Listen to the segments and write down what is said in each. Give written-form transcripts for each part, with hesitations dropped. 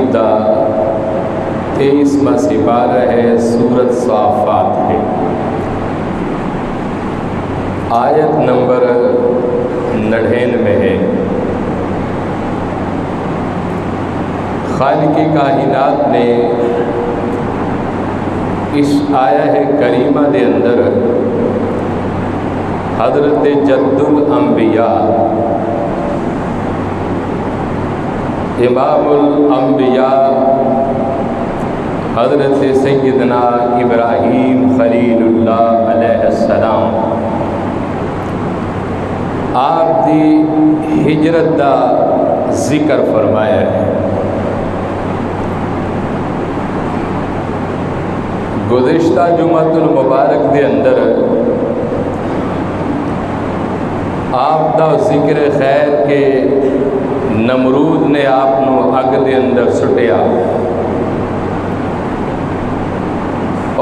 شریف دا 23واں سپارہ ہے، سورۃ صافات ہے، آیت نمبر 99 ہے۔ خالق کائنات نے اس آیہ کریمہ دے اندر حضرت جد الانبیاء امام الانبیاء حضرت سیدنا ابراہیم خلیل اللہ علیہ السلام آپ دی ہجرت دا ذکر فرمایا ہے۔ گزشتہ جمعۃ المبارک دے اندر آپ دا ذکر خیر کے نمرود نے آپ نو اگ دے اندر سٹیا،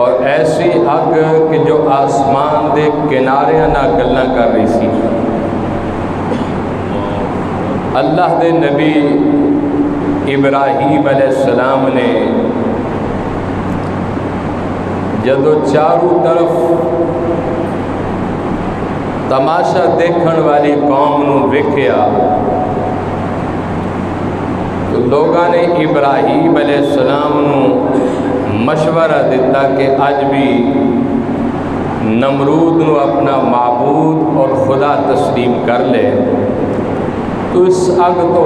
اور ایسی اگ کہ جو آسمان دے کناریاں نہ گلاں کر رہی سی۔ اللہ دے نبی ابراہیم علیہ السلام نے جدو چاروں طرف تماشا دیکھن والی قوم نو ویکھیا تو لوگاں نے ابراہیم علیہ السلام نو مشورہ دیتا کہ اج بھی نمرود نو اپنا معبود اور خدا تسلیم کر لے تو اس اگ تو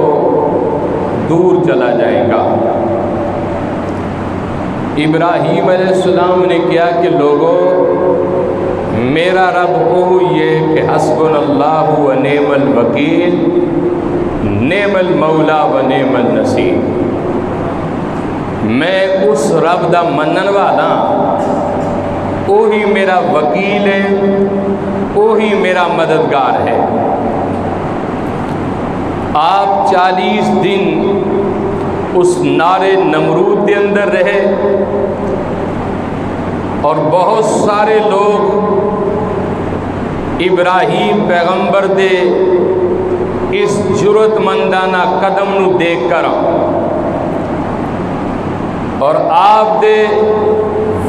دور چلا جائے گا۔ ابراہیم علیہ السلام نے کیا کہ لوگوں، میرا رب وہ یہ کہ حسبنا اللہ و نعم الوکیل نعم المولا و نعم النصیر، میں اس رب دا منن والا، وہی میرا وکیل ہے، وہی میرا مددگار ہے۔ آپ 40 دن اس نارے نمرود کے اندر رہے، اور بہت سارے لوگ ابراہیم پیغمبر دے اس جرت مندانہ قدم نو دیکھ کر اور آپ دے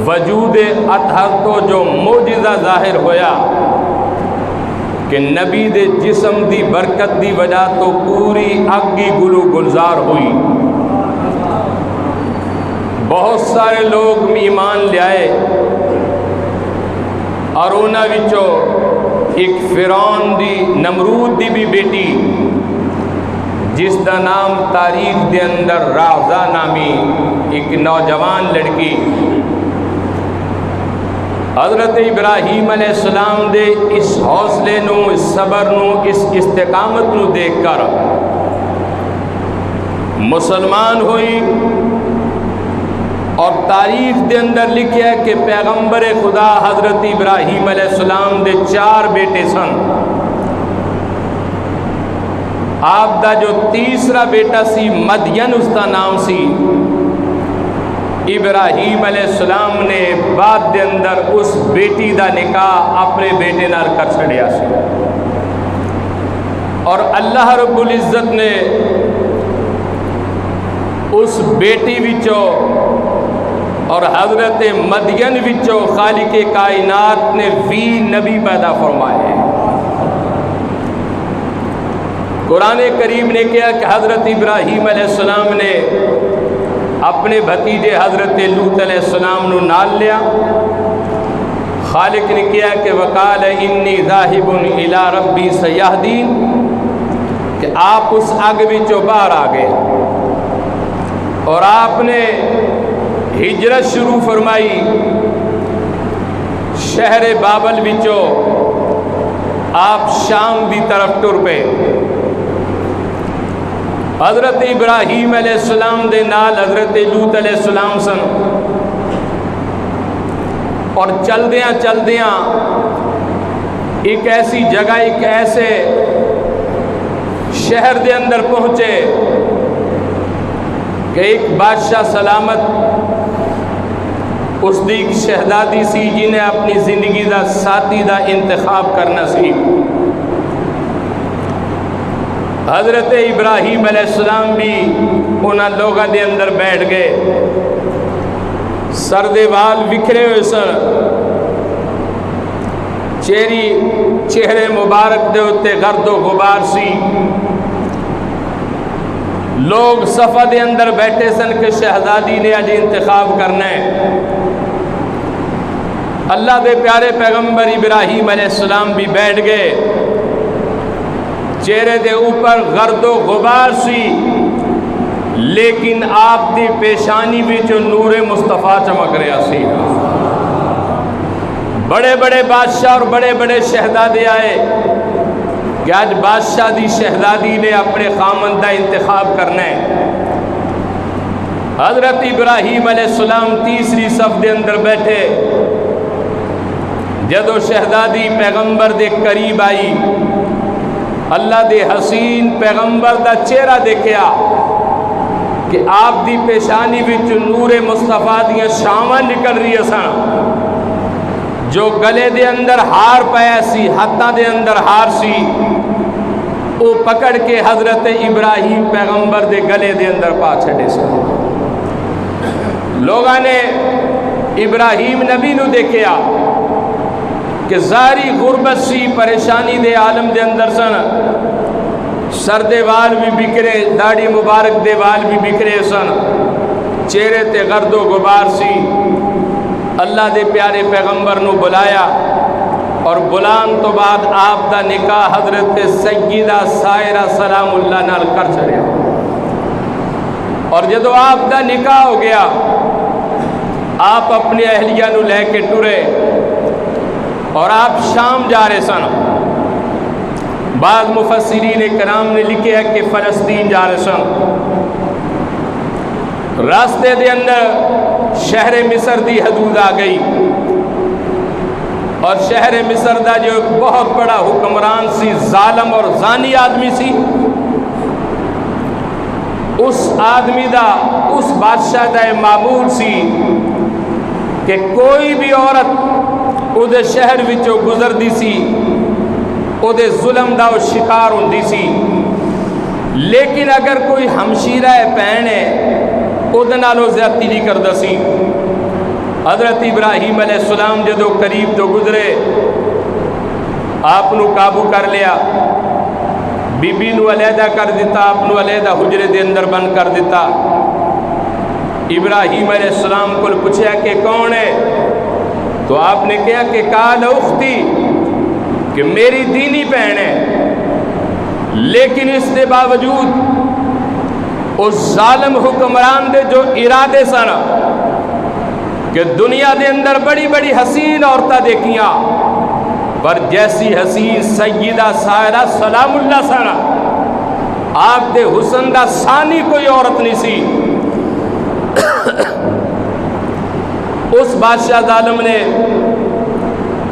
وجود اطہر تو جو معجزہ ظاہر ہویا کہ نبی دے جسم دی برکت دی وجہ تو پوری اگی گلو گلزار ہوئی۔ بہت سارے لوگ ایمان لے آئے، اور انہاں وچوں ایک فرعون دی نمرود دی بھی بیٹی جس دا نام تاریخ دے اندر راغزہ نامی ایک نوجوان لڑکی حضرت ابراہیم علیہ السلام دے اس حوصلے نو، اس صبر نو، اس استقامت نو دیکھ کر مسلمان ہوئی، اور تاریخ دے اندر لکھیا کہ پیغمبر خدا حضرت ابراہیم علیہ السلام دے 4 بیٹے سن۔ آپ دا جو تیسرا بیٹا سی مدین، اس کا نام سی، ابراہیم علیہ السلام نے بعد دے اندر اس بیٹی دا نکاح اپنے بیٹے نال کر چھڑیا سی، اور اللہ رب العزت نے اس بیٹی وچوں اور حضرت مدین وچوں خالق کائنات نے 20 نبی پیدا فرمائے۔ قرآن کریم نے کیا کہ حضرت ابراہیم علیہ السلام نے اپنے بھتیجے حضرت لوط علیہ السلام نو نال لیا۔ خالق نے کیا کہ وقال انی ذاہب الی ربی سیہدین، کہ آپ اس آگ وچوں باہر آ گئے، اور آپ نے ہجرت شروع فرمائی شہر بابل وچوں، آپ شام دی طرف ٹر پے۔ حضرت ابراہیم علیہ السلام دے نال حضرت لوط علیہ السلام سن، اور چلدیاں چلدیاں ایک ایسی جگہ، ایک ایسے شہر دے اندر پہنچے کہ ایک بادشاہ سلامت اس دی ایک شہزادی سی جنہیں اپنی زندگی دا ساتھی دا انتخاب کرنا سی۔ حضرت ابراہیم علیہ السلام بھی انہاں لوگاں دے اندر بیٹھ گئے، سر دے وال بکھرے ہوئے سن، چہرے مبارک دے اتے گرد و غبار سی، لوگ صفحہ دے اندر بیٹھے سن کہ شہزادی نے اج انتخاب کرنا ہے۔ اللہ دے پیارے پیغمبر ابراہیم علیہ السلام بھی بیٹھ گئے، چہرے دے اوپر گرد و غبار سی، لیکن آپ دی پیشانی بھی جو نور مصطفیٰ چمک رہا سی۔ بڑے بڑے بادشاہ اور بڑے بڑے شہزادے آئے کہ آج بادشاہ دی شہزادی نے اپنے خامندہ انتخاب کرنا ہے۔ حضرت ابراہیم علیہ السلام تیسری صف دے اندر بیٹھے، جدو شہزادی پیغمبر دے قریب آئی، اللہ دے حسین پیغمبر دا چہرہ دیکھیا کہ آپ دی پیشانی وچ نور مصطفیٰ دیاں شاماں نکل رہی سن، جو گلے دے اندر ہار پایا سی، ہاتھاں دے اندر ہار سی، وہ پکڑ کے حضرت ابراہیم پیغمبر دے گلے دے اندر پا چھڑے سن۔ لوگاں نے ابراہیم نبی نو دیکھیا کہ ظاہری غربت سی، پریشانی دے عالم دے اندر سن، سر دے وال بھی بکھرے، داڑھی مبارک دے وال بھی بکھرے سن، چہرے تے گرد و غبار سی۔ اللہ دے پیارے پیغمبر نو بلایا، اور بلان تو بعد آپ دا نکاح حضرت سیدہ سائرہ سلام اللہ نال کر چھڑیا، اور جدو آپ دا نکاح ہو گیا، آپ اپنے اہلیہ نو لے کے ٹرے اور آپ شام جا رہے سن۔ بعض مفسرین کرام نے لکھے ہے کہ فلسطین جا رہے سن۔ راستے دے اندر شہر مصر دی حدود آ گئی، اور شہر مصر دا جو ایک بہت بڑا حکمران سی، ظالم اور زانی آدمی سی، اس آدمی دا، اس بادشاہ دا معمول سی کہ کوئی بھی عورت او دے شہر وچوں گزر دی سی، او دے ظلم دا شکار ہوندی سی، لیکن اگر کوئی ہمشیرہ پہن ہے او دے نالوں زیادتی نہیں کردا سی۔ حضرت ابراہیم علیہ السلام جدو قریب تو گزرے، آپ نو قابو کر لیا، بی بی نو علیحدہ کر دیتا، آپ نو علیحدہ حجرے دے اندر بند کر دیتا۔ ابراہیم علیہ السلام کو پوچھا کہ کون ہے، تو آپ نے کہا کہ قال اختی، کہ میری دینی بہن ہے، لیکن اس کے باوجود اس ظالم حکمران دے جو ارادے سن کہ دنیا دے اندر بڑی بڑی حسین عورتیں دیکھیاں، پر جیسی حسین سیدہ سائرہ سلام اللہ سن، آپ دے حسن دا ثانی کوئی عورت نہیں سی۔ اس بادشاہ ظالم نے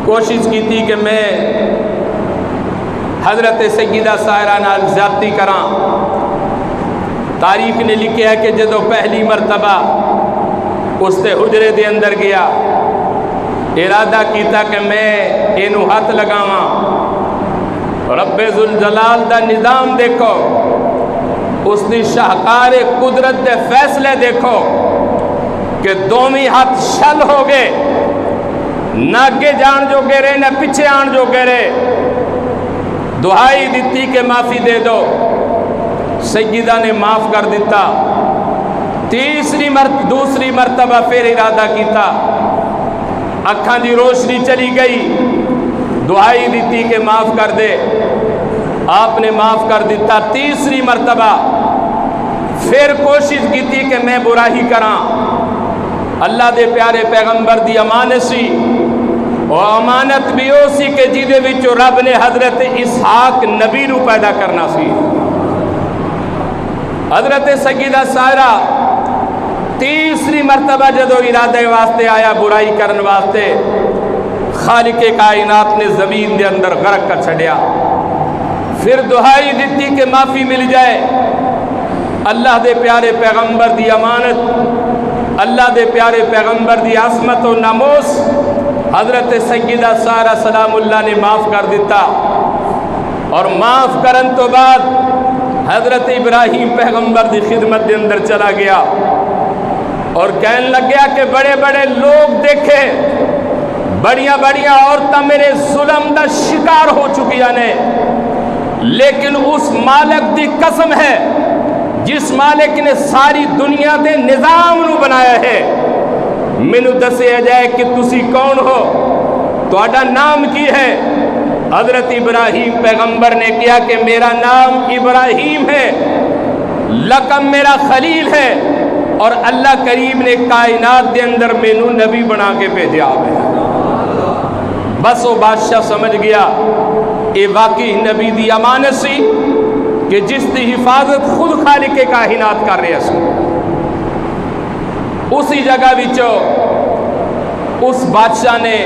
کوشش کی تھی کہ میں حضرت سیدہ سائرہ نال زیادتی کراں۔ تاریخ نے لکھا ہے کہ جدو پہلی مرتبہ اس تے حجرے دے اندر گیا، ارادہ کیتا کہ میں اینو ہاتھ لگاواں، رب ذوالجلال دا نظام دیکھو، اس دی شاہکار قدرت دے فیصلے دیکھو کہ دومی ہاتھ شل ہو گئے، نہ اگے جان جو گرے نہ پیچھے آن جو گرے۔ دعائی دیتی کہ معافی دے دو، سیدہ نے معاف کر دیتا۔ دوسری مرتبہ پھر ارادہ کیتا، اکھاں دی روشنی چلی گئی، دعائی دیتی کہ معاف کر دے، آپ نے معاف کر دیتا۔ تیسری مرتبہ پھر کوشش کی تھی کہ میں برائی کراں، اللہ دے پیارے پیغمبر دی امانت سی، اور امانت بھی ہو سی کہ جیدے وچوں رب نے حضرت اسحاق نبی نو پیدا کرنا سی۔ حضرت سیدہ سائرہ تیسری مرتبہ جدو ارادے واسطے آیا برائی کرن واسطے، خالق کائنات نے زمین دے اندر غرق کر چھڑیا۔ پھر دعائی دیتی کہ معافی مل جائے، اللہ دے پیارے پیغمبر دی امانت، اللہ دے پیارے پیغمبر دی عصمت و ناموس حضرت سیدہ سائرہ سلام اللہ نے معاف کر دیتا، اور معاف کرن تو بعد حضرت ابراہیم پیغمبر دی خدمت دے اندر چلا گیا اور کہنے لگ گیا کہ بڑے بڑے لوگ دیکھے، بڑیاں بڑیاں عورتیں میرے ظلم دا شکار ہو چکیاں نے، لیکن اس مالک دی قسم ہے جس مالک نے ساری دنیا دے نظام نو بنایا ہے، مینوں دسیا جائے کہ تسی کون ہو، تہاڈا نام کی ہے؟ حضرت ابراہیم پیغمبر نے کیا کہ میرا نام ابراہیم ہے، لقب میرا خلیل ہے، اور اللہ کریم نے کائنات دے اندر مینوں نبی بنا کے بھیجا ہے۔ بس وہ بادشاہ سمجھ گیا یہ واقعی نبی دی امانت سی کہ جس دی حفاظت خود خالق کائنات کر رہے سی۔ اسی جگہ وچوں اس بادشاہ نے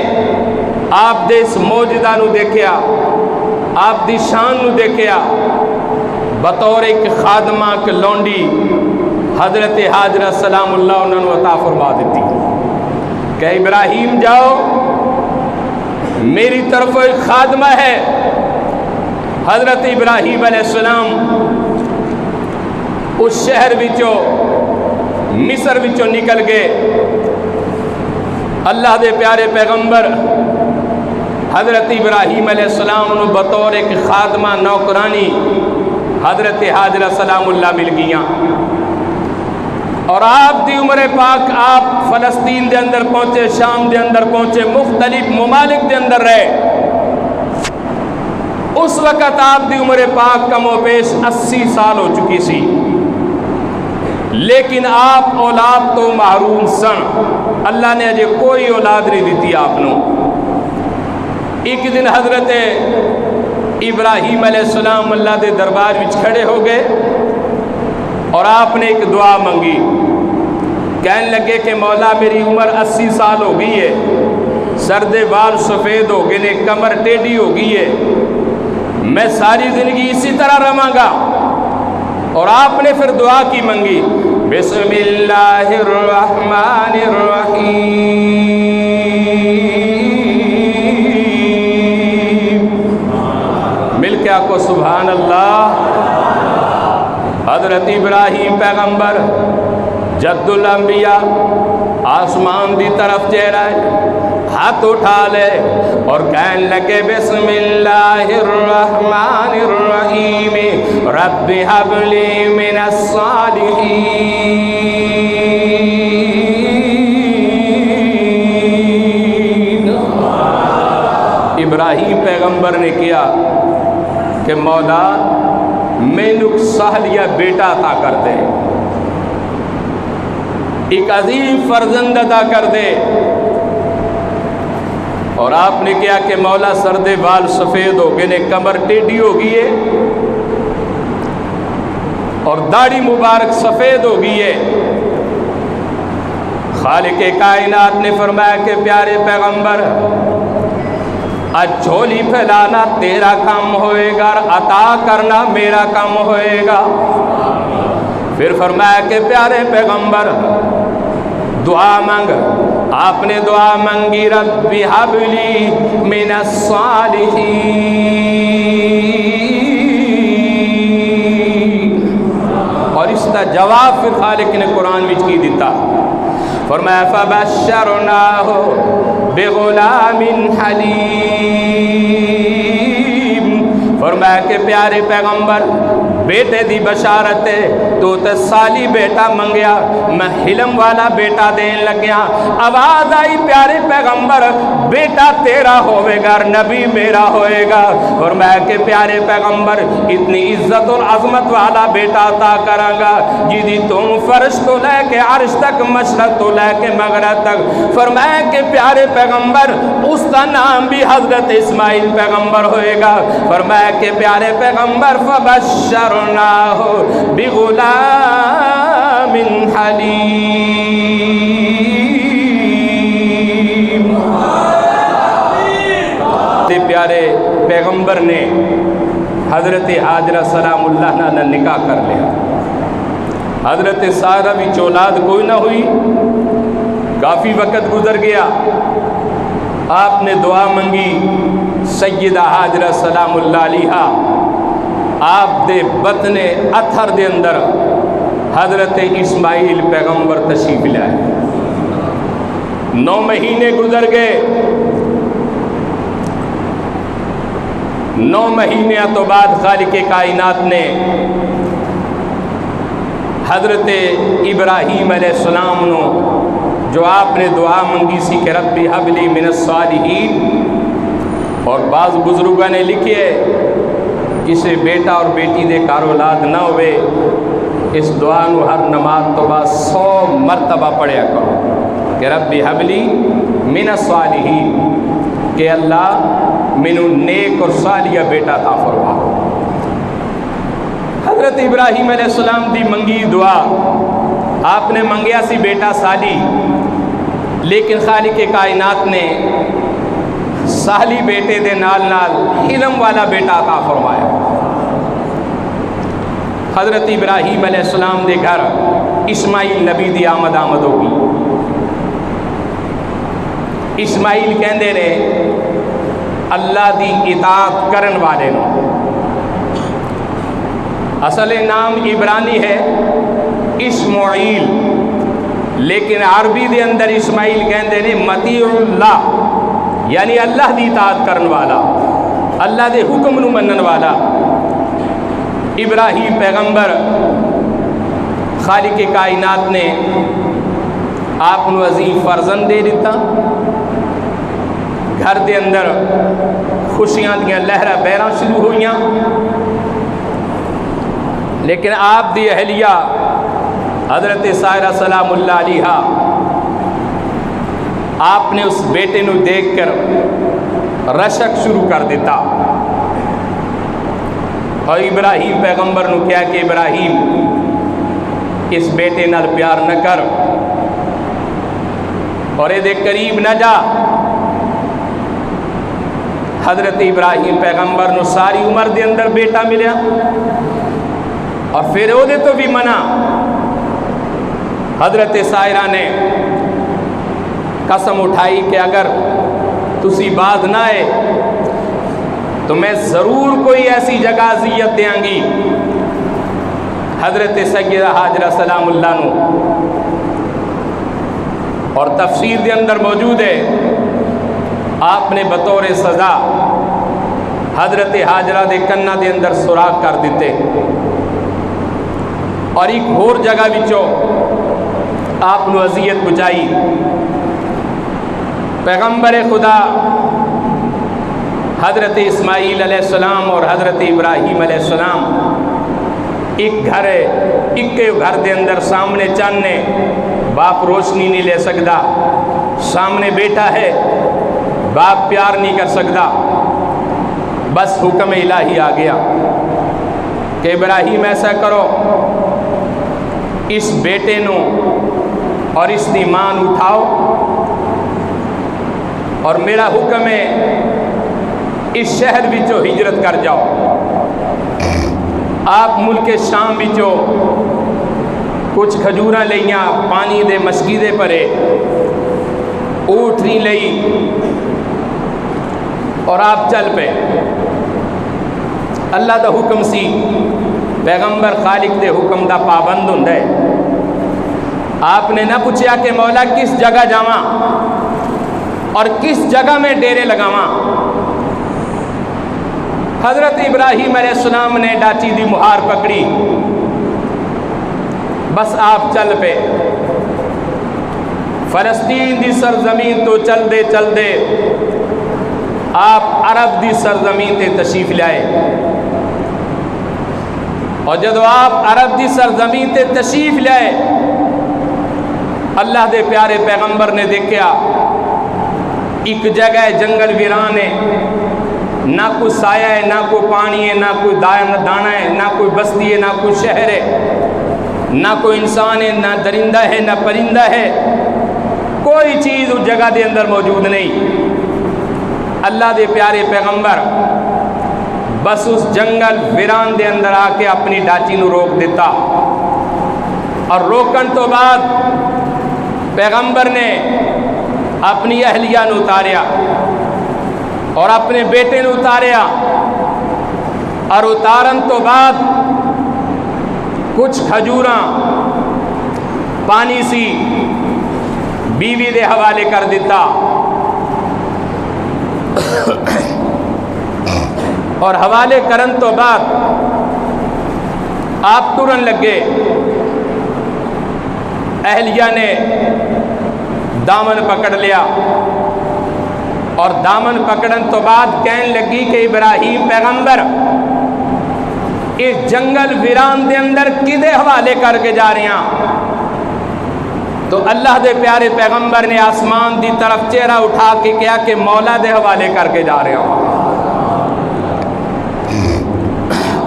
آپ دے اس موجودہ نو دیکھیا، آپ دی شان نو دیکھیا، بطور ایک خادمہ کے لونڈی حضرت حاجرہ سلام اللہ انہوں نے عطا فرما دیتی کہ ابراہیم جاؤ، میری طرف ایک خادمہ ہے۔ حضرت ابراہیم علیہ السلام اس شہر وچوں مصر وچوں نکل گئے، اللہ دے پیارے پیغمبر حضرت ابراہیم علیہ السلام نے بطور ایک خادمہ نوکرانی حضرت حاجرہ سلام اللہ مل گیاں، اور آپ دی عمر پاک آپ فلسطین دے اندر پہنچے، شام دے اندر پہنچے، مختلف ممالک دے اندر رہے۔ اس وقت آپ دی عمر پاک کم و بیش 80 سال ہو چکی سی، لیکن آپ اولاد تو محروم سن، اللہ نے اجے کوئی اولاد نہیں دیتی آپ نو۔ ایک دن حضرت ابراہیم علیہ السلام اللہ دے دربار وچ کھڑے ہو گئے اور آپ نے ایک دعا منگی، کہنے لگے کہ مولا میری عمر 80 سال ہو گئی ہے، سرد بال سفید ہو گئے نے، کمر ٹیڑھی ہو گئی ہے، میں ساری زندگی اسی طرح رہاں گا۔ اور آپ نے پھر دعا کی منگی، بسم اللہ الرحمن الرحیم، مل کے آکو سبحان اللہ۔ حضرت ابراہیم پیغمبر جد الانبیاء آسمان دی طرف چہرہ ہاتھ اٹھا لے اور کہنے لگے بسم اللہ الرحمن الرحیم رب ہب لی من الصالحین۔ ابراہیم پیغمبر نے کیا کہ مولا مینوں سہلیا بیٹا عطا کر دے، ایک عظیم فرزند عطا کر دے۔ اور آپ نے کیا کہ مولا سرد بال سفید ہو گئے نے، کمر ٹیڑھی ہو گئی ہے اور داڑھی مبارک سفید ہو گئی ہے۔ خالق کائنات نے فرمایا کہ پیارے پیغمبر آج جھولی پھیلانا تیرا کام ہوئے گا، عطا کرنا میرا کام ہوئے گا۔ پھر فرمایا کہ پیارے پیغمبر دعا مانگ، آپ نے دعا مانگی رب ہب لی من الصالحین، اور اس کا جواب پھر خالق نے قرآن وچ کی دیتا، فرمایا فبشرناہ بغلام حلیم، فرمایا کہ پیارے پیغمبر بیٹے دی بشارت ہے، تو تے سالی بیٹا منگیا، میں حلم والا بیٹا دین لگیا۔ آواز آئی پیارے پیغمبر بیٹا تیرا ہوئے گا، نبی میرا ہوئے گا۔ فرمایا کہ پیارے پیغمبر اتنی عزت اور عظمت والا بیٹا عطا کروں گا جی تم فرش تو لے کے عرش تک، مشرق تو لے کے مغرب تک۔ فرمایا کہ پیارے پیغمبر اس کا نام بھی حضرت اسماعیل پیغمبر ہوئے گا۔ فرمایا کہ پیارے پیغمبر فبشرناہ بغلام حلیم، پیارے پیغمبر نے حضرت حاجرہ سلام اللہ نے نکاح کر لیا۔ حضرت سارہ بھی اولاد کوئی نہ ہوئی، کافی وقت گزر گیا، آپ نے دعا منگی، سیدہ حاجرہ سلام اللہ علیہا آپ دے بطن اتھر دے اندر حضرت اسماعیل پیغمبر تشریف لائے. 9 مہینے گزر گئے. 9 مہینے تو بعد خالق کائنات نے حضرت ابراہیم علیہ السلام نو جو آپ نے دعا منگی سی کہ ربی حب لی من الصالحین، اور بعض بزرگوں نے لکھے کسے بیٹا اور بیٹی دے کار اولاد نہ ہوئے، اس دعا نو ہر نماز تو بعد 100 مرتبہ پڑھیا کرو کہ ربی حب لی من الصالحین، کہ اللہ منو نیک اور صالح بیٹا عطا فرما. حضرت ابراہیم علیہ السلام دی منگی دعا، آپ نے منگیا سی بیٹا صالح، لیکن خالق کائنات نے صالح بیٹے دے نال نال علم والا بیٹا عطا فرمایا. حضرت ابراہیم علیہ السلام دے گھر اسماعیل نبی دی آمد ہوگی. اسماعیل کہندے نے اللہ دی اطاعت کرن والے نو. اصل نام عبرانی ہے اسماعیل، لیکن عربی دے اندر اسماعیل کہندے نے مطیع اللہ، یعنی اللہ دی اطاعت کرن والا، اللہ دے حکم نو منن والا. ابراہیم پیغمبر خالق کائنات نے آپ نو عظیم فرزند دے دیتا. گھر دے اندر خوشیاں دیاں لہراں بیراں شروع ہوئیاں، لیکن آپ دی اہلیہ حضرت سائرہ سلام اللہ علیہ آپ نے اس بیٹے نو دیکھ کر رشک شروع کر دیتا، اور ابراہیم پیغمبر نو کہا کہ ابراہیم اس بیٹے نال پیار نہ کر اور اے دے قریب نہ جا. حضرت ابراہیم پیغمبر نو ساری عمر دے اندر بیٹا ملیا، اور پھر او دے تو بھی منع. حضرت سائرہ نے قسم اٹھائی کہ اگر تسی باز نہ آئے تو میں ضرور کوئی ایسی جگہ اذیت دیاں گی. حضرت سیدہ حاجرہ سلام اللہ نو، اور تفسیر دے اندر موجود ہے، آپ نے بطور سزا حضرت حاجرہ دے کنہ دے اندر سوراخ کر دیتے، اور ایک اور جگہ وچوں آپ نو اذیت پہنچائی. پیغمبر خدا حضرت اسماعیل علیہ السلام اور حضرت ابراہیم علیہ السلام ایک گھر ہے، ایک گھر دے اندر سامنے چانے باپ روشنی نہیں لے سکتا، سامنے بیٹا ہے باپ پیار نہیں کر سکتا. بس حکم الہی آ گیا کہ ابراہیم ایسا کرو، اس بیٹے نو اور اس دی ماں نو اٹھاؤ، اور میرا حکم ہے اس شہر وچوں ہجرت کر جاؤ. آپ ملک شام وچوں کچھ کھجوراں لئیاں، پانی دے مشکیدے پرے، اونٹنی لئی، اور آپ چل پے. اللہ دا حکم سی، پیغمبر خالق دے حکم دا پابند ہوندا ہے. آپ نے نہ پوچھا کہ مولا کس جگہ جاواں اور کس جگہ میں ڈیرے لگاواں. حضرت ابراہیم علیہ السلام نے ڈاچی دی مہار پکڑی، بس آپ چل پے. فلسطین دی سرزمین تو چل دے آپ عرب دی سرزمین تے تشریف لائے. اور جدو آپ عرب دی سرزمین تے تشریف لائے، اللہ دے پیارے پیغمبر نے دیکھا ایک جگہ جنگل ویران ہے، نہ کوئی سایہ ہے، نہ کوئی پانی ہے، نہ کوئی دانہ ہے، نہ کوئی بستی ہے، نہ کوئی شہر ہے، نہ کوئی انسان ہے، نہ درندہ ہے، نہ پرندہ ہے، کوئی چیز اس جگہ دے اندر موجود نہیں. اللہ دے پیارے پیغمبر بس اس جنگل ویران دے اندر آ کے اپنی ڈاچی نو روک دیتا، اور روکن تو بعد پیغمبر نے اپنی اہلیہ نو اتاریا اور اپنے بیٹے نو اتاریا، اور اتارن تو بعد کچھ کھجوراں پانی سی بیوی دے حوالے کر دیتا اور حوالے کرن تو بعد آپ ٹرن لگے. اہلیہ نے دامن پکڑ لیا اور دامن پکڑن تو بعد کہن لگی کہ ابراہیم پیغمبر اس جنگل ویران دے اندر کدے حوالے کر کے جا رہے ہیں؟ تو اللہ دے پیارے پیغمبر نے آسمان دی طرف چہرہ اٹھا کے کیا کہ مولا دے حوالے کر کے جا رہے ہیں.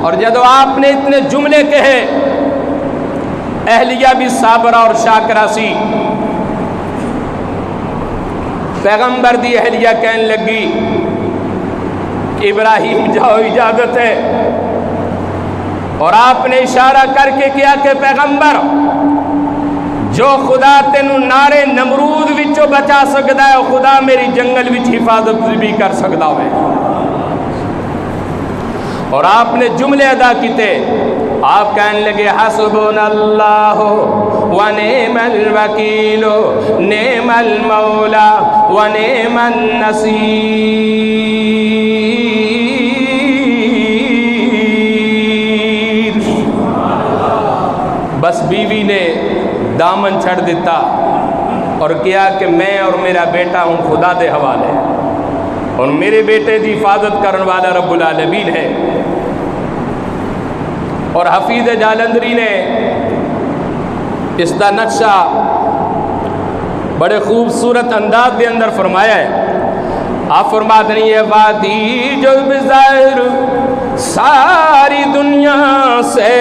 اور جب آپ نے اتنے جملے کہے اہلیہ بھی صابرہ اور شاکرہ سی. پیغمبر دی اہلیہ کہنے لگی ابراہیم جاؤ اجازت ہے. اور آپ نے اشارہ کر کے کیا کہ پیغمبر جو خدا تینوں نارے نمرود وچوں بچا سکتا ہے خدا میری جنگل وچ حفاظت بھی کر سکتا ہے. اور آپ نے جملے ادا کیتے. آپ کہنے لگے حسبنا اللہ ونعم الوکیل نعم المولا ونعم النصیر. بس بیوی نے دامن چھڑ دیتا اور کیا کہ میں اور میرا بیٹا ہوں خدا دے حوالے اور میرے بیٹے دی حفاظت کرنے والا رب العالمین ہے. اور حفیظ جالندری نے اس کا نقشہ بڑے خوبصورت انداز کے اندر فرمایا ہے. آپ فرماتے ہیں یہ وادی جو بظاہر ساری دنیا سے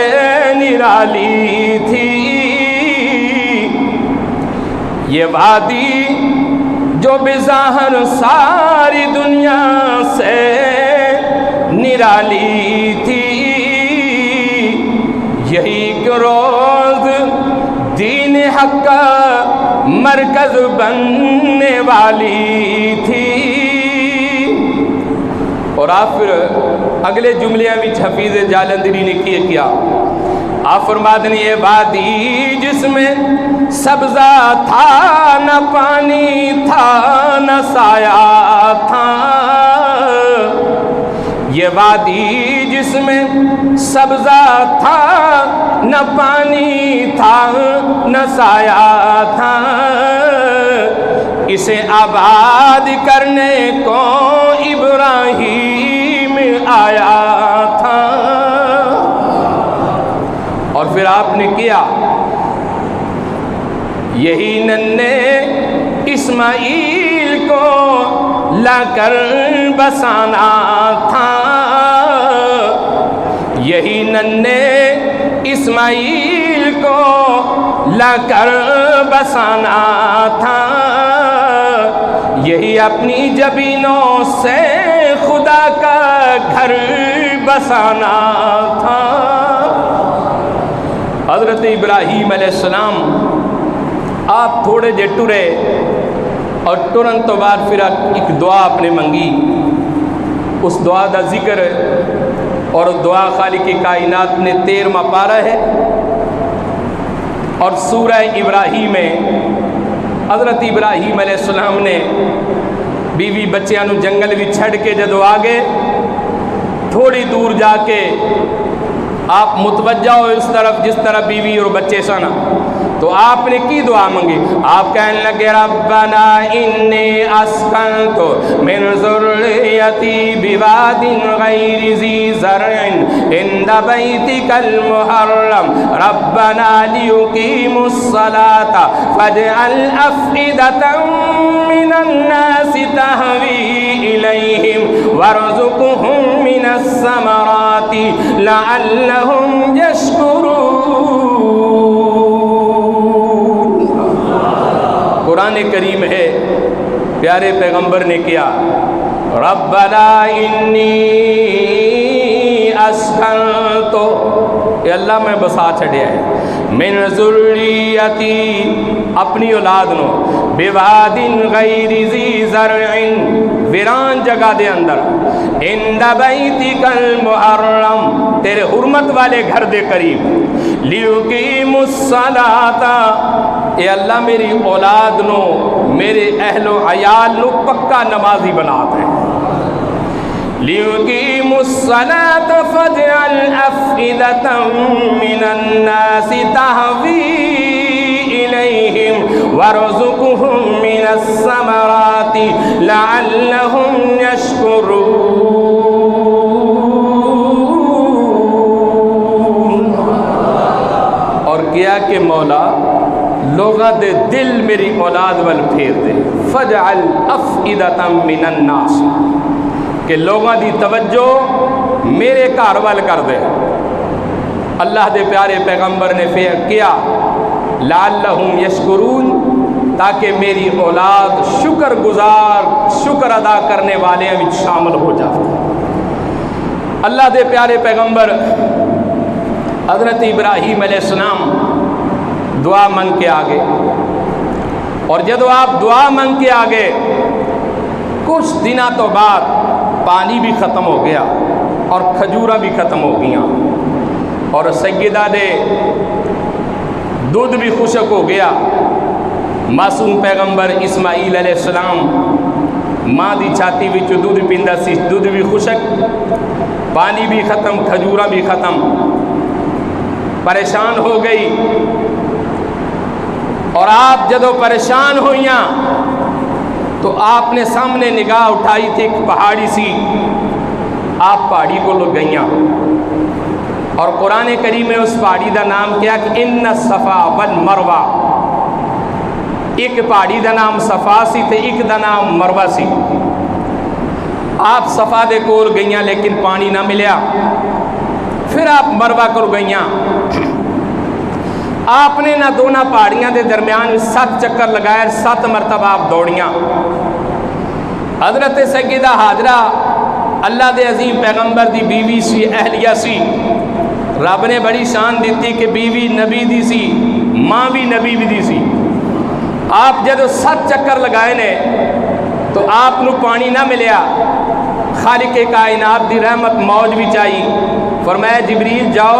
نرالی تھی، یہ وادی جو بظاہر ساری دنیا سے نرالی تھی، یہی ایک روز دین حق کا مرکز بننے والی تھی. اور آپ پھر اگلے جملے میں حفیظ جالندری نے کیا آپ فرماتے ہیں یہ وادی جس میں سبزہ تھا نہ پانی تھا نہ سایہ تھا، یہ وادی جس میں سبزہ تھا نہ پانی تھا نہ سایہ تھا، اسے آباد کرنے کو ابراہیم آیا تھا. اور پھر آپ نے کیا یہی ننھے اسماعیل کو لا کر بسانا تھا، یہی ننھے اسماعیل کو لا کر بسانا تھا، یہی اپنی جبینوں سے خدا کا گھر بسانا تھا. حضرت ابراہیم علیہ السلام آپ تھوڑے جے ٹرے اور ٹرن تو بعد پھر ایک دعا آپ نے منگی. اس دعا دا ذکر اور دعا خالق کائنات نے 13واں پارہ ہے. اور سورہ ابراہیم میں حضرت ابراہیم علیہ السلام نے بیوی بچیاں نو جنگل بھی چھڑ کے جدو آگے تھوڑی دور جا کے آپ متوجہ ہو اس طرف جس طرف بیوی اور بچے سن، تو آپ نے کی دعا منگی؟ آپ کہنے لگے ربنا انی اسکنت من ذریتی بواد غیر ذی زرع عند بیتک المحرم ربنا لیقیموا الصلاة فاجعل افئدة من الناس تهوی الیہم وارزقهم من الثمرات لعلهم یشکرون. قرآن کریم ہے، پیارے پیغمبر نے کیا ربنا انی اسکنت، اے اللہ میں بسا چھڑیا ہے من ذریتی اپنی اولاد نو بواد غیر ذی زرع ویران جگہ دے اندر عند بیتکل محرم تیرے حرمت والے گھر دے قریب لیقیموا الصلاۃ اے اللہ میری اولاد نو میرے اہل و عیال نو پکا نمازی بنا دے لیقیموا الصلاۃ فاجعل افئدۃ من الناس تہوی الیہم وارزقہم من الثمرات لعلہم یشکرون۔ اور کیا کہ مولا لوگاں دے دل میری اولاد وال پھیر دے، فجعل افئدۃ من الناس کہ لوگاں دی توجہ میرے گھر وال کر دے۔ اللہ دے پیارے پیغمبر نے کیا لعلہم یشکرون تاکہ میری اولاد شکر گزار شکر ادا کرنے والے میں شامل ہو جائے۔ اللہ دے پیارے پیغمبر حضرت ابراہیم علیہ السلام دعا منگ کے آگے، اور جب آپ دعا منگ کے آگے کچھ دنوں تو بعد پانی بھی ختم ہو گیا اور کھجوراں بھی ختم ہو گیا، اور سیدہ دے دودھ بھی خشک ہو گیا۔ معصوم پیغمبر اسماعیل علیہ السلام ماں دی چھاتی وچ دودھ پیندا سی، دودھ بھی خشک، پانی بھی ختم، کھجوراں بھی ختم، پریشان ہو گئی۔ اور آپ جدو پریشان ہوئیاں تو آپ نے سامنے نگاہ اٹھائی تھی، ایک پہاڑی سی، آپ پہاڑی کو لگ گئیاں، اور قرآن کریم میں اس پہاڑی دا نام کیا کہ ان الصفا والمروہ، ایک پہاڑی دا نام صفا سی تے ایک دا نام مروہ سی۔ آپ صفا دے کول گئیاں لیکن پانی نہ ملیا، پھر آپ مروہ کول گئیاں، آپ نے نہ دونوں پہاڑیاں دے درمیان 7 چکر لگائے، 7 مرتبہ آپ دوڑیاں۔ حضرت سیدہ حاجرہ اللہ دے عظیم پیغمبر دی بیوی سی، اہلیہ سی، رب نے بڑی شان دیتی کہ بیوی نبی دی سی، ماں بھی نبی بھی دی سی۔ آپ جب 7 چکر لگائے نے تو آپ نو پانی نہ ملیا، خالق کائنات دی رحمت موج بھی چاہی، فرمایا جبریل جاؤ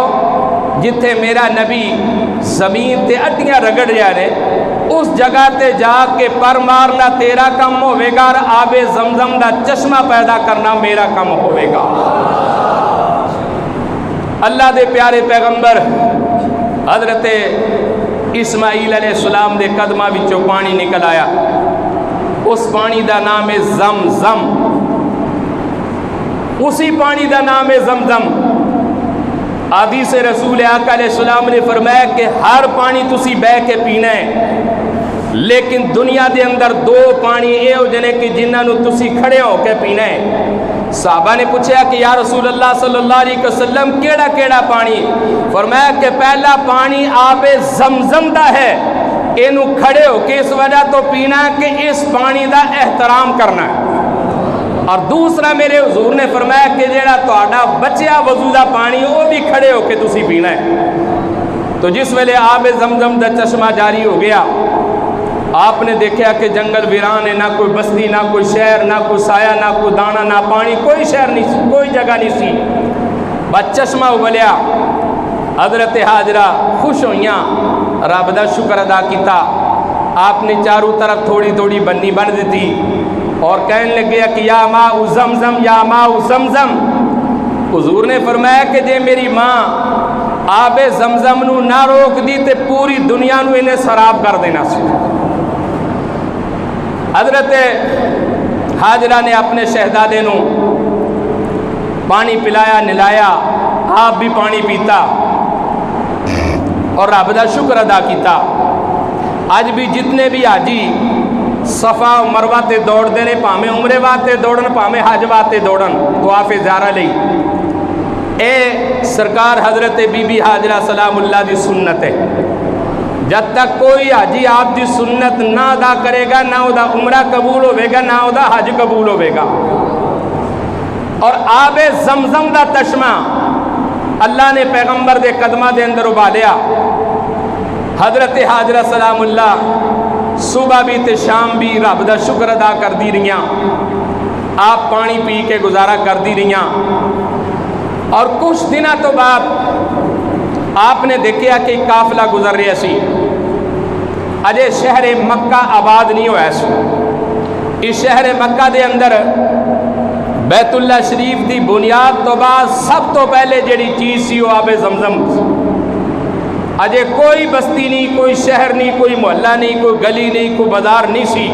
جتھے میرا نبی زمین تے اڈیاں رگڑ رہا ہے اس جگہ تے جا کے پر مارنا تیرا کم ہوئے گا، اور آب زمزم دا چشمہ پیدا کرنا میرا کم ہوئے گا۔ اللہ دے پیارے پیغمبر حضرت اسماعیل علیہ السلام دے قدمہ وچوں پانی نکل آیا، اس پانی دا نام ہے زمزم، اسی پانی دا نام ہے زمزم۔ حدیث رسول آقا علیہ السلام نے فرمایا کہ ہر پانی تسی بہ کے پینا ہے، لیکن دنیا دے اندر 2 پانی اے ہو جنے کہ جنہاں نو تسی کھڑے ہو کے پینا ہے۔ صحابہ نے پوچھا کہ یا رسول اللہ صلی اللہ علیہ وسلم کیڑا کیڑا پانی؟ فرمایا کہ پہلا پانی آب زمزم دا ہے، اینو کھڑے ہو کے اس وجہ تو پینا ہے کہ اس پانی دا احترام کرنا ہے، اور دوسرا میرے حضور نے فرمایا کہ جیڑا تہاڈا بچیا وضو دا پانی وہ بھی کھڑے ہو کے تسی پینا ہے۔ تو جس ویلے آب زمزم دا چشمہ جاری ہو گیا، آپ نے دیکھا کہ جنگل ویران ہے، نہ کوئی بستی، نہ کوئی شہر، نہ کوئی سایہ، نہ کوئی دانا، نہ پانی، کوئی شہر نہیں سی، کوئی جگہ نہیں سی، بس چشمہ ابلیا۔ حضرت حاجرہ خوش ہوئیاں، رب دا شکر ادا کیتا، آپ نے چاروں طرف تھوڑی تھوڑی بنی بن دیتی اور کہنے لگے کہ یا ماء زمزم یا ماء زمزم۔ حضور نے فرمایا کہ جے میری ماں آب زمزم نو نہ روک دی تے پوری دنیا نو انہیں سراب کر دینا سی۔ حضرت حاجرہ نے اپنے شہزادے نو پانی پلایا، نلایا، آپ بھی پانی پیتا اور رب دا شکر ادا کیتا۔ آج بھی جتنے بھی حاجی صفا و مروہ تے دوڑ دینے، پامے عمرے واتے دوڑن، پامے حج واتے دوڑن، طواف زیارہ لئی، اے سرکار حضرت بی بی حاجرہ سلام اللہ دی سنت ہے۔ جب تک کوئی حاجی آپ دی سنت نہ ادا کرے گا، نہ دا عمرہ قبول ہوئے گا، نہ دا حج قبول ہوئے گا۔ اور آب زمزم دا تشمہ اللہ نے پیغمبر دے قدمہ دے اندر ابالیا۔ حضرت حاجرہ سلام اللہ صبح بھی تے شام بھی رب دا شکر ادا کر دی رہیاں۔ آپ پانی پی کے گزارا کر دی رہی اور کچھ دنوں تو بعد آپ نے دیکھا کہ قافلہ گزر رہا سی، اجے شہر مکہ آباد نہیں ہوا سی۔ اس شہر مکہ دے اندر بیت اللہ شریف دی بنیاد تو بعد سب تو پہلے جڑی چیز سی وہ آب زمزم، اجے کوئی بستی نہیں، کوئی شہر نہیں، کوئی محلہ نہیں، کوئی گلی نہیں، کوئی بازار نہیں سی۔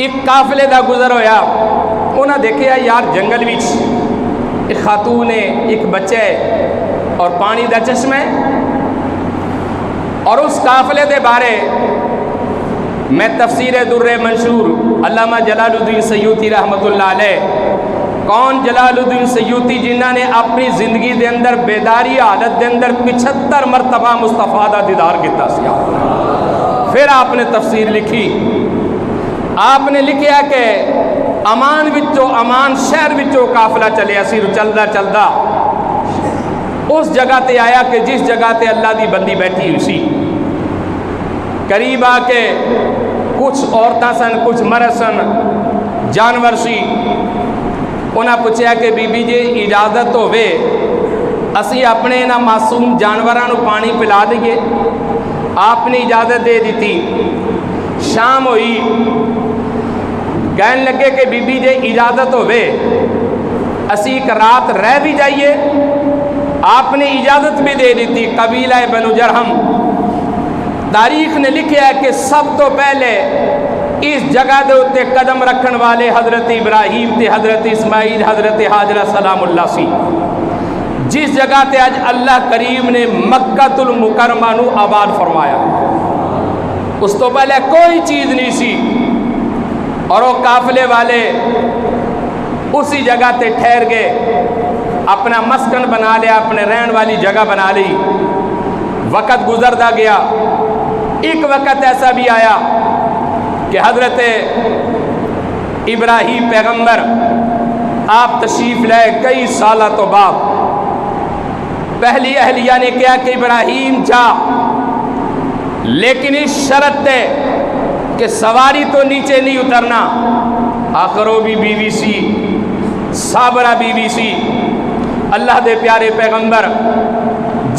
ایک قافلے دا گزر ہویا، انہاں دیکھیا یار جنگل وچ ایک خاتون ہے، ایک بچہ ہے اور پانی دا چشمہ ہے، اور اس قافلے دے بارے میں تفسیر در منشور علامہ جلال الدین سیوطی رحمۃ اللہ علیہ، کون جلال الدین سیوطی جنہاں نے اپنی زندگی دے اندر بیداری حالت دے اندر 75 مرتبہ مصطفیٰ دا دیدار کیتا سیا۔ پھر آپ نے تفسیر لکھی، آپ نے لکھیا کہ امان وچوں امان شہر وچوں قافلہ چلیا سی، چلدا چلدا اس جگہ تے آیا کہ جس جگہ تے اللہ دی بندی بیٹھی ہوئی سی۔ قریب آ کے کچھ عورتاں سن، کچھ مرد سن، جانور سی۔ انہاں پوچھا کہ بی بی جی اجازت ہوے اسی اپنے نہ معصوم جانوراں پانی پلا دئیے؟ آپ نے اجازت دے دیتی۔ شام ہوئی، کہنے لگے کہ بی بی جی اجازت ہوے اسی ایک رات رہ بھی جائیے؟ آپ نے اجازت بھی دے دیتی۔ قبیلہ بنو جرہم، تاریخ نے لکھا ہے کہ سب تو پہلے اس جگہ دے اتے قدم رکھن والے حضرت ابراہیم تے حضرت اسماعیل حضرت حاجرہ سلام اللہ سی، جس جگہ تے آج اللہ کریم نے مکہ المکرمہ نو آباد فرمایا۔ اس تو پہلے کوئی چیز نہیں سی، اور وہ قافلے والے اسی جگہ تے ٹھہر گئے، اپنا مسکن بنا لیا، اپنے رہن والی جگہ بنا لی۔ وقت گزرتا گیا، ایک وقت ایسا بھی آیا کہ حضرت ابراہیم پیغمبر آپ تشریف لائے کئی سالہ تو بعد۔ پہلی اہلیہ نے کہا کہ ابراہیم جا، لیکن اس شرط ہے کہ سواری تو نیچے نہیں اترنا۔ آخر وہ بھی بیوی سی، صابرہ بیوی سی۔ اللہ دے پیارے پیغمبر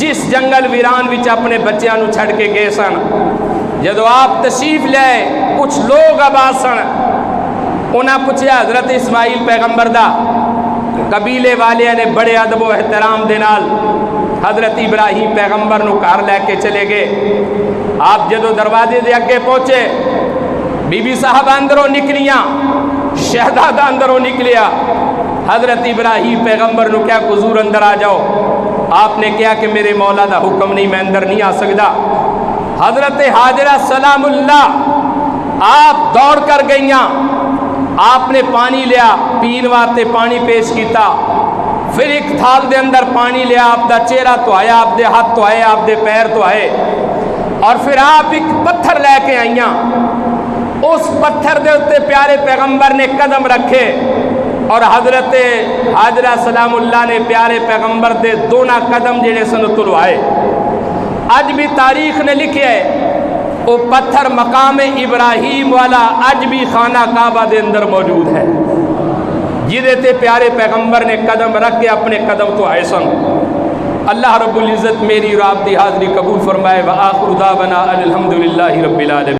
جس جنگل ویران وچ اپنے بچیاں نو چھڑ کے گئے سن، جدو آپ تشریف لائے کچھ لوگ آباد سن، انہاں پوچھا حضرت اسماعیل پیغمبر دا، قبیلے والے نے بڑے ادب و احترام دے نال حضرت ابراہیم پیغمبر نو گھر لے کے چلے گئے۔ آپ جدو دروازے دے اگے پہنچے، بی بی صاحب اندروں نکلیاں، شہزادہ اندروں نکلیا۔ حضرت ابراہیم پیغمبر نو کیا حضور اندر آ جاؤ؟ آپ نے کہا کہ میرے مولا دا حکم نہیں، میں اندر نہیں آ سکتا۔ حضرت حاجرہ سلام اللہ آپ دوڑ کر گئیاں، آپ نے پانی لیا، پین واسطے پانی پیش کیتا، پھر ایک تھال دے اندر پانی لیا، آپ دا چہرہ تو آیا، آپ دے ہاتھ تو آئے، آپ دے پیر تو آئے، اور پھر آپ ایک پتھر لے کے آئیاں۔ اس پتھر دے اتے پیارے پیغمبر نے قدم رکھے، اور حضرت حاجرہ سلام اللہ نے پیارے پیغمبر دے دونوں قدم جڑے سن تلوائے۔ اج بھی تاریخ نے لکھے ہے وہ پتھر مقام ابراہیم والا اج بھی خانہ کعبہ دے اندر موجود ہے، جدے تے پیارے پیغمبر نے قدم رکھ کے اپنے قدم تو آئے سن۔ اللہ رب العزت میری اور آپ دی حاضری قبول فرمائے۔ وآخر دعوانا الحمدللہ رب العالمین۔